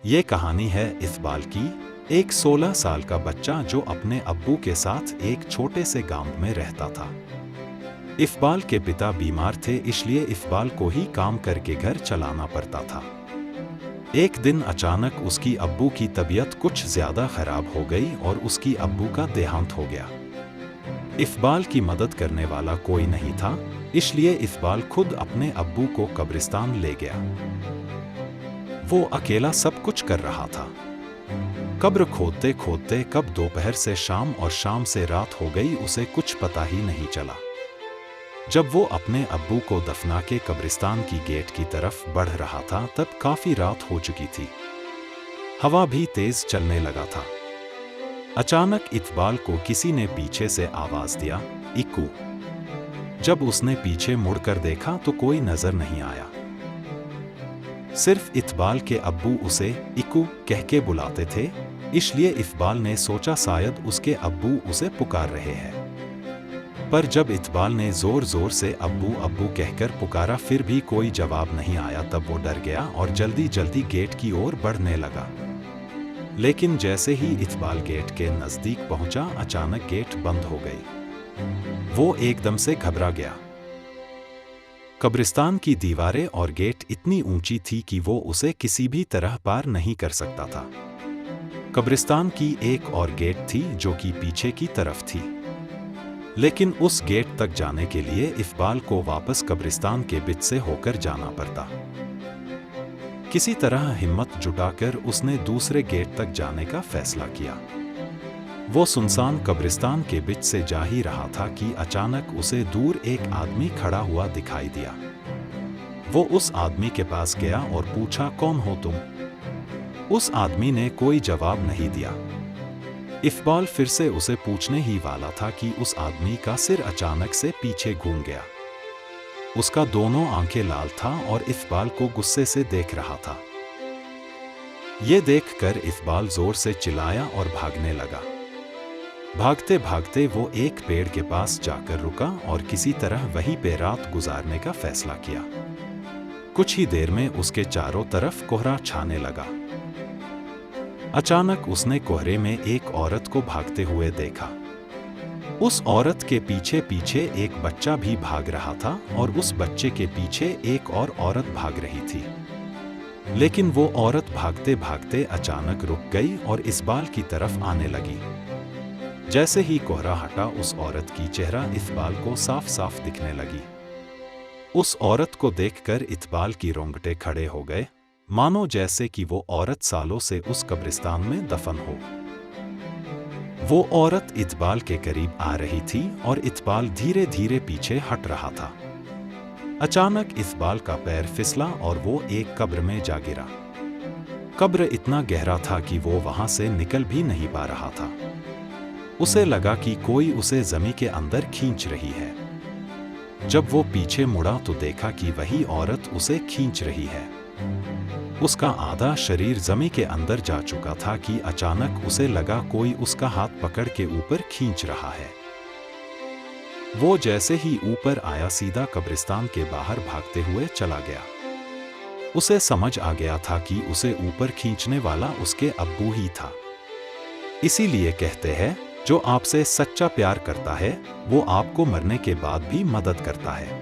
ये कहानी है इकबाल की, एक 16 साल का बच्चा जो अपने अब्बू के साथ एक छोटे से गांव में रहता था। इकबाल के पिता बीमार थे, इसलिए इकबाल को ही काम करके घर चलाना पड़ता था। एक दिन अचानक उसकी अब्बू की तबीयत कुछ ज्यादा खराब हो गई और उसकी अब्बू का देहांत हो गया। इकबाल की मदद करने वाला कोई नहीं था, इसलिए इकबाल खुद अपने अब्बू को कब्रिस्तान ले गया। वो अकेला सब कुछ कर रहा था। कब्र खोदते खोदते कब दोपहर से शाम और शाम से रात हो गई, उसे कुछ पता ही नहीं चला। जब वो अपने अब्बू को दफना के कब्रिस्तान की गेट की तरफ बढ़ रहा था, तब काफी रात हो चुकी थी। हवा भी तेज चलने लगा था। अचानक इकबाल को किसी ने पीछे से आवाज दिया, इक्कू। जब उसने पीछे मुड़कर देखा तो कोई नजर नहीं आया। सिर्फ इकबाल के अब्बू उसे इक्कू कह के बुलाते थे, इसलिए इकबाल ने सोचा शायद उसके अब्बू उसे पुकार रहे हैं। पर जब इकबाल ने जोर जोर से अब्बू अब्बू कहकर पुकारा, फिर भी कोई जवाब नहीं आया, तब वो डर गया और जल्दी जल्दी गेट की ओर बढ़ने लगा। लेकिन जैसे ही इकबाल गेट के नजदीक पहुंचा, अचानक गेट बंद हो गई। वो एकदम से घबरा गया। कब्रिस्तान की दीवारें और गेट इतनी ऊंची थी कि वो उसे किसी भी तरह पार नहीं कर सकता था। कब्रिस्तान की एक और गेट थी जो कि पीछे की तरफ थी, लेकिन उस गेट तक जाने के लिए इकबाल को वापस कब्रिस्तान के बीच से होकर जाना पड़ता। किसी तरह हिम्मत जुटाकर उसने दूसरे गेट तक जाने का फैसला किया। वो सुनसान कब्रिस्तान के बीच से जा ही रहा था कि अचानक उसे दूर एक आदमी खड़ा हुआ दिखाई दिया। वो उस आदमी के पास गया और पूछा, कौन हो तुम? उस आदमी ने कोई जवाब नहीं दिया। इकबाल फिर से उसे पूछने ही वाला था कि उस आदमी का सिर अचानक से पीछे घूम गया। उसका दोनों आंखें लाल था और इकबाल को गुस्से से देख रहा था। ये देखकर इकबाल जोर से चिल्लाया और भागने लगा। भागते भागते वो एक पेड़ के पास जाकर रुका और किसी तरह वहीं पे रात गुजारने का फैसला किया। कुछ ही देर में उसके चारों तरफ कोहरा छाने लगा। अचानक उसने कोहरे में एक औरत को भागते हुए देखा। उस औरत के पीछे पीछे एक बच्चा भी भाग रहा था और उस बच्चे के पीछे एक और औरत भाग रही थी। लेकिन वो औरत भागते भागते अचानक रुक गई और इकबाल की तरफ आने लगी। जैसे ही कोहरा हटा, उस औरत की चेहरा इकबाल को साफ साफ दिखने लगी। उस औरत को देखकर इकबाल की रोंगटे खड़े हो गए, मानो जैसे कि वो औरत सालों से उस कब्रिस्तान में दफन हो। वो औरत इकबाल के करीब आ रही थी और इकबाल धीरे धीरे पीछे हट रहा था। अचानक इकबाल का पैर फिसला और वो एक कब्र में जा गिरा। कब्र इतना गहरा था कि वो वहां से निकल भी नहीं पा रहा था। उसे लगा कि कोई उसे जमीन के अंदर खींच रही है। जब वो पीछे मुड़ा तो देखा कि वही औरत उसे खींच रही है। उसका आधा शरीर जमीन के अंदर जा चुका था कि अचानक उसे लगा कोई उसका हाथ पकड़ के ऊपर खींच रहा है। वो जैसे ही ऊपर आया, सीधा कब्रिस्तान के बाहर भागते हुए चला गया। उसे समझ आ गया था कि उसे ऊपर खींचने वाला उसके अब्बू ही था। इसीलिए कहते हैं, जो आपसे सच्चा प्यार करता है वो आपको मरने के बाद भी मदद करता है।